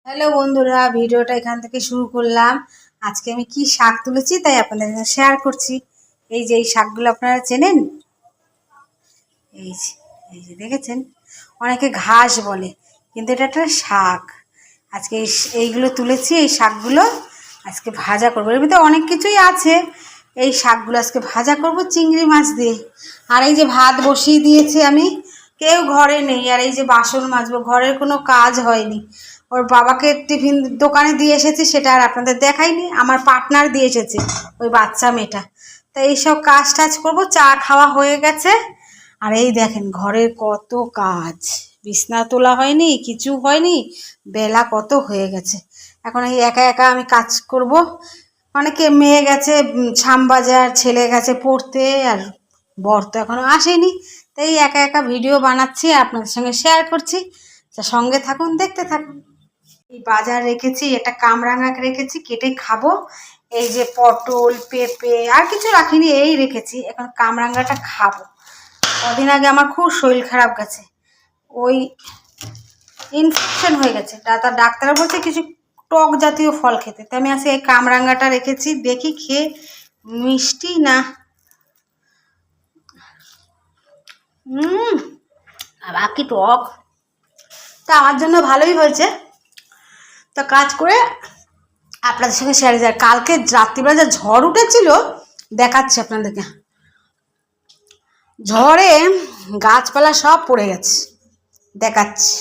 Hello বন্ধুরা, ভিডিওটা এখান থেকে শুরু করলাম। আজকে আমি কি শাক তুলেছি তাই আপনাদের সাথে শেয়ার করছি। এই যে এই শাকগুলো আপনারা চেনেন? এই যে এই যে দেখেছেন, অনেকে ঘাস বলে, কিন্তু এটা একটা শাক। আজকে এইগুলো তুলেছি, এই শাকগুলো আজকে ভাজা করবো। এর ভিতরে অনেক কিছুই আছে। এই শাকগুলো আজকে ভাজা করব চিংড়ি মাছ দিয়ে। আর এই যে ভাত বসিয়ে দিয়েছি আমি, কেউ ঘরে নেই। আর এই যে বাসন মাজবো, ঘরের কোনো কাজ হয়নি। ওর বাবাকে টিফিন দোকানে দিয়ে এসেছি, সেটা আর আপনাদের দেখাইনি। আমার পার্টনার দিয়ে এসেছে, ওই বাচ্চা মেয়েটা। তাই এইসব কাজ টাজ করবো। চা খাওয়া হয়ে গেছে। আর এই দেখেন ঘরের কত কাজ, বিছনা তোলা হয়নি, কিছু হয়নি, বেলা কত হয়ে গেছে। এখন এই একা একা আমি কাজ করব। অনেকে মেয়ে গেছে শ্যামবাজার, ছেলে গেছে পড়তে, আর বর তো এখনো আসেনি। তাই একা একা ভিডিও বানাচ্ছি, আপনাদের সঙ্গে শেয়ার করছি। সঙ্গে থাকুন, দেখতে থাকুন। এই বাজার রেখেছি, এটা কামরাঙা রেখেছি, কেটে খাবো। এই যে পটল, পেঁপে, আর কিছু রাখিনি, এই রেখেছি। এখন কামরাঙাটা খাবো। কদিন আগে আমার খুব শরীর খারাপ গেছে, ওই ইনফেকশন হয়ে গেছে। ডাক্তার বলছে কিছু টক জাতীয় ফল খেতে। তাই আমি আজকে এই কামরাঙাটা রেখেছি, দেখি খেয়ে মিষ্টি না। বাকি টক, তা আমার জন্য ভালোই হয়েছে। তা কাজ করে আপনাদের সঙ্গে শেয়ার যায়। কালকে রাত্রিবেলা যা ঝড় উঠেছিল দেখাচ্ছি আপনাদেরকে। ঝড়ে গাছপালা সব পড়ে গেছে, দেখাচ্ছি।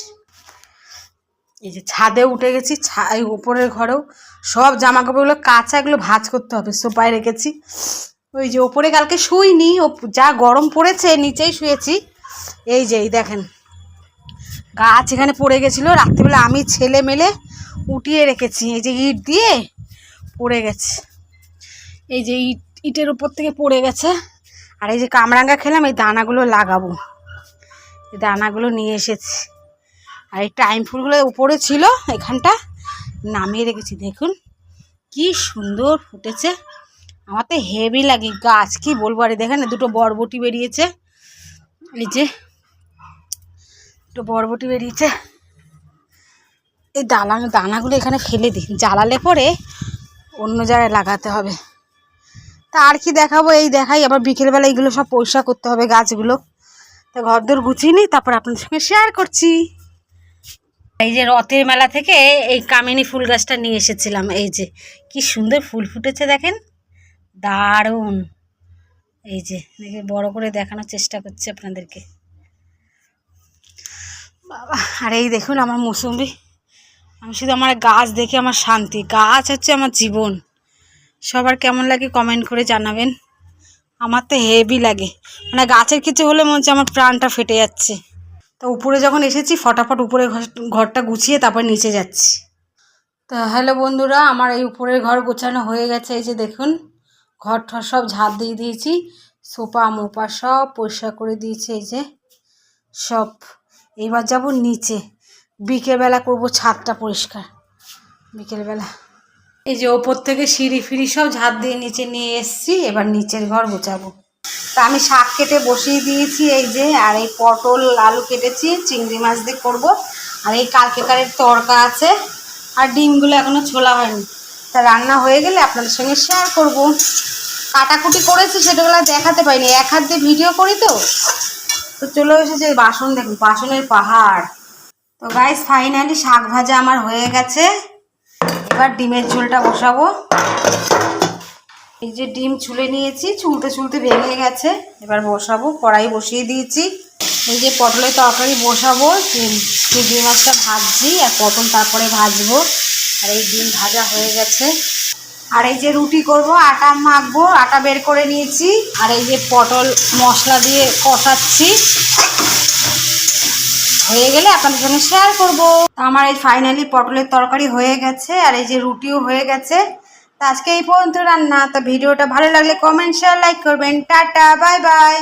এই যে ছাদে উঠে গেছি, এই উপরের ঘরেও সব জামা কাপড়গুলো কাঁচা, এগুলো ভাঁজ করতে হবে। সোফায় রেখেছি। ওই যে ওপরে কালকে শুইনি, ও যা গরম পড়েছে নিচেই শুয়েছি। এই যে এই দেখেন গাছ এখানে পড়ে গেছিলো, রাত্রিবেলা আমি ছেলে মেলে উঠিয়ে রেখেছি। এই যে ইট দিয়ে পড়ে গেছে, এই যে ইটের উপর থেকে পড়ে গেছে। আর এই যে কামরাঙ্গা খেলাম, এই দানাগুলো লাগাবো। এই দানাগুলো নিয়ে এসেছি। আর এই টাইম ফুলগুলো উপরে ছিল, এখানটা নামিয়ে রেখেছি। দেখুন কি সুন্দর ফুটেছে, আমার তো হেভি লাগে গাছ, কি বলবো। আর দেখেন দুটো বরবটি বেরিয়েছে, এই যে দুটো বরবটি বেরিয়েছে। এই দানাগুলো এখানে ফেলে দিই, জ্বালালে পরে অন্য জায়গায় লাগাতে হবে। তা আর কি দেখাবো, এই দেখাই। আবার বিকেলবেলা এইগুলো সব পরিষ্কার করতে হবে, গাছগুলো। তা ঘরদোর গুছিয়ে নিই, তারপর আপনাদের সঙ্গে শেয়ার করছি। এই যে রথের মেলা থেকে এই কামিনী ফুল গাছটা নিয়ে এসেছিলাম। এই যে কি সুন্দর ফুল ফুটেছে দেখেন, দারুণ। এই যে দেখে বড় করে দেখানোর চেষ্টা করছি আপনাদেরকে। বাবা, আর এই দেখুন আমার মৌসুমি। আমি শুধু আমার গাছ দেখে আমার শান্তি, গাছ হচ্ছে আমার জীবন। সবার কেমন লাগে কমেন্ট করে জানাবেন। আমার তো হেভি লাগে, মানে গাছের কিছু হলে মনে হচ্ছে আমার প্রাণটা ফেটে যাচ্ছে। তো উপরে যখন এসেছি, ফটাফট উপরে ঘরটা গুছিয়ে তারপর নিচে যাচ্ছি। তো হ্যালো বন্ধুরা, আমার এই উপরের ঘর গোছানো হয়ে গেছে। এই যে দেখুন ঘর ঠর সব ঝাঁপ দিয়ে দিয়েছি, সোফা মোপা সব পরিষ্কার করে দিয়েছি। এই যে সব, এইবার যাব নিচে, বিকেলবেলা করব ছাদটা পরিষ্কার বিকেলবেলা। এই যে ওপর থেকে সিঁড়ি ফিড়ি সব ঝাঁপ দিয়ে নিচে নিয়ে এসছি, এবার নিচের ঘর গোছাবো। তা আমি শাক কেটে বসিয়ে দিয়েছি। এই যে, আর এই পটল আলু কেটেছি, চিংড়ি মাছ দিয়ে করবো। আর এই কালকেকারের তরকা আছে, আর ডিমগুলো এখনও ছোলা হয়নি। তা রান্না হয়ে গেলে আপনাদের সঙ্গে শেয়ার করব। কাটাকুটি করেছি, সেটাগুলো দেখাতে পাইনি, এক হাত দিয়ে ভিডিও করি তো। তো চলে এসেছে বাসন, দেখুন বাসনের পাহাড়। তো গাইস ফাইনালি শাক ভাজা আমার হয়ে গেছে। এবার ডিমের ঝোলটা বসাবো। এই যে ডিম ছুলে নিয়েছি, ছুলতে ছুলতে ভেঙে গেছে। এবার বসাবো, কড়াই বসিয়ে দিয়েছি। এই যে পটলের তরকারি বসাবো, চিংড়ি মাছটা ভাজছি, আর পটল তারপরে ভাজবো। আর এই ডিম ভাজা হয়ে গেছে। আর এই যে রুটি করব, আটা মাখবো, আটা বের করে নিয়েছি। আর এই যে পটল মশলা দিয়ে কষাচ্ছি, হয়ে গেলে আপনাদের সঙ্গে শেয়ার করব। আমার এই ফাইনালি পটলের তরকারি হয়ে গেছে, আর এই যে রুটিও হয়ে গেছে। তো আজকে এই পর্যন্ত রান্না। তো ভিডিওটা ভালো লাগলে কমেন্ট শেয়ার লাইক করবেন। Tata, bye bye.